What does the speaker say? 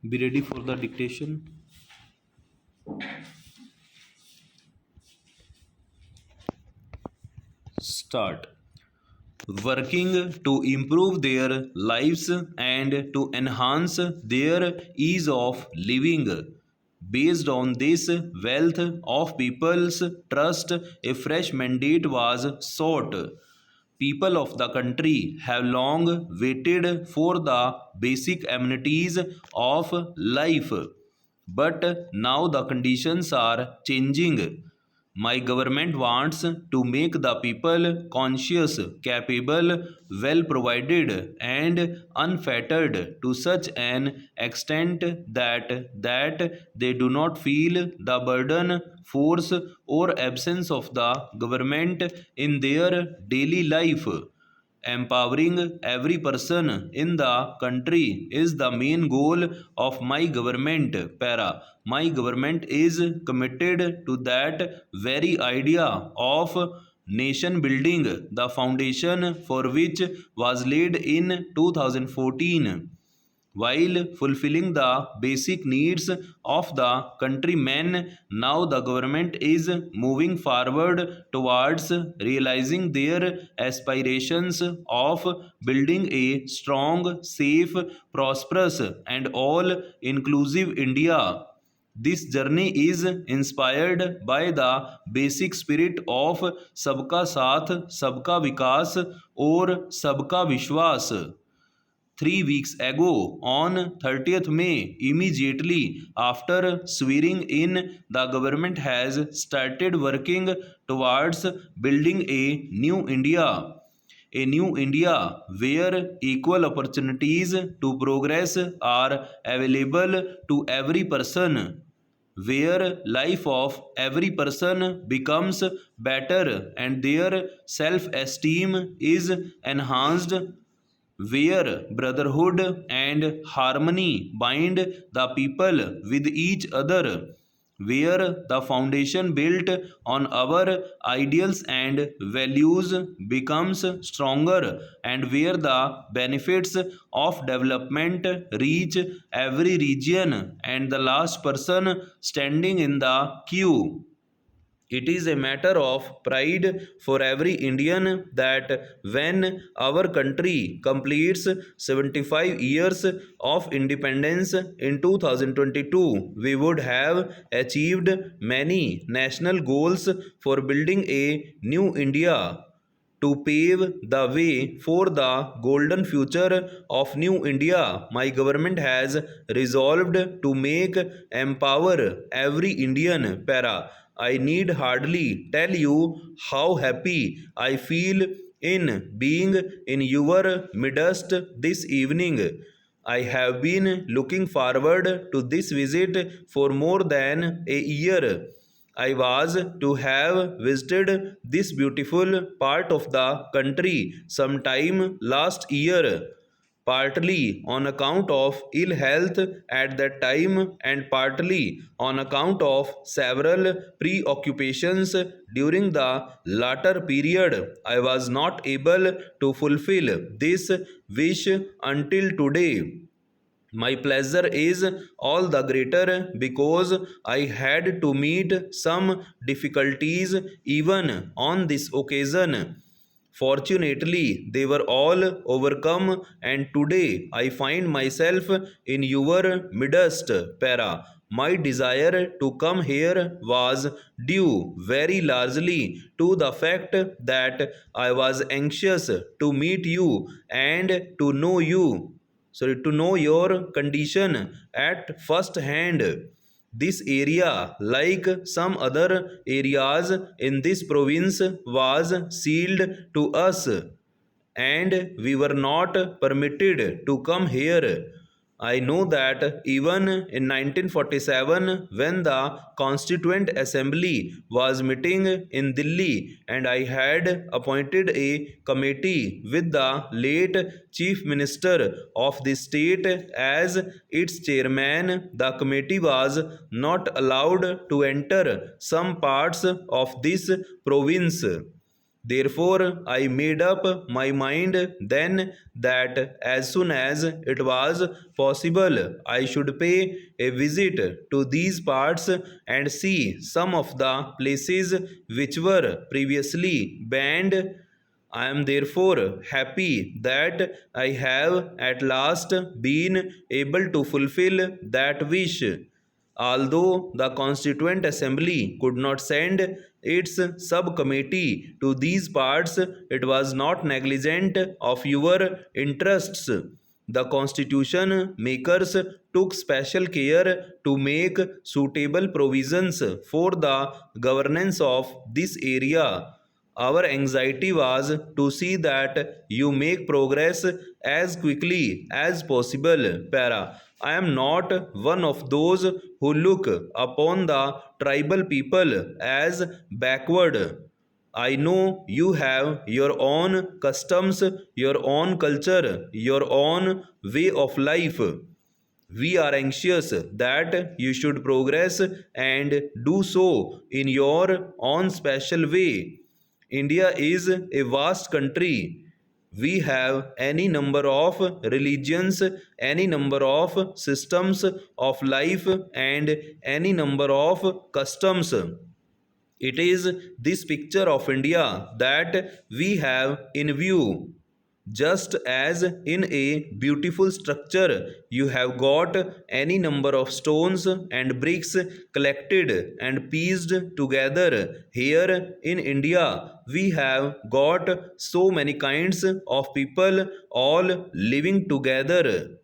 Be ready for the dictation. Start. Working to improve their lives and to enhance their ease of living. Based on this wealth of people's trust, a fresh mandate was sought. People of the country have long waited for the basic amenities of life, but now the conditions are changing. My government wants to make the people conscious, capable, well provided, and unfettered to such an extent that they do not feel the burden, force, or absence of the government in their daily life. Empowering every person in the country is the main goal of my government. Para. My government is committed to that very idea of nation building, the foundation for which was laid in 2014. While fulfilling the basic needs of the countrymen, now the government is moving forward towards realizing their aspirations of building a strong, safe, prosperous, and all inclusive India. This journey is inspired by the basic spirit of Sabka Saath, Sabka Vikas, or Sabka Vishwas. 3 weeks ago, on 30th May, immediately after swearing in, the government has started working towards building a new India. A new India where equal opportunities to progress are available to every person, where life of every person becomes better and their self-esteem is enhanced, where brotherhood and harmony bind the people with each other, where the foundation built on our ideals and values becomes stronger, and where the benefits of development reach every region and the last person standing in the queue. It is a matter of pride for every Indian that when our country completes 75 years of independence in 2022, we would have achieved many national goals for building a new India. To pave the way for the golden future of New India, my government has resolved to make empower every Indian. Para. I need hardly tell you how happy I feel in being in your midst this evening. I have been looking forward to this visit for more than a year. I was to have visited this beautiful part of the country sometime last year, partly on account of ill health at that time and partly on account of several preoccupations during the latter period. I was not able to fulfill this wish until today. My pleasure is all the greater because I had to meet some difficulties even on this occasion. Fortunately, they were all overcome, and today I find myself in your midst. Para. My desire to come here was due very largely to the fact that I was anxious to meet you and to know your condition at first hand. This area, like some other areas in this province, was sealed to us, and we were not permitted to come here. I know that even in 1947, when the Constituent Assembly was meeting in Delhi, and I had appointed a committee with the late Chief Minister of the state as its chairman, the committee was not allowed to enter some parts of this province. Therefore, I made up my mind then that as soon as it was possible, I should pay a visit to these parts and see some of the places which were previously banned. I am therefore happy that I have at last been able to fulfill that wish. Although the Constituent Assembly could not send its subcommittee to these parts, it was not negligent of your interests. The constitution makers took special care to make suitable provisions for the governance of this area. Our anxiety was to see that you make progress as quickly as possible, Para. I am not one of those who look upon the tribal people as backward. I know you have your own customs, your own culture, your own way of life. We are anxious that you should progress and do so in your own special way. India is a vast country. We have any number of religions, any number of systems of life, and any number of customs. It is this picture of India that we have in view. Just as in a beautiful structure, you have got any number of stones and bricks collected and pieced together. Here in India, we have got so many kinds of people all living together.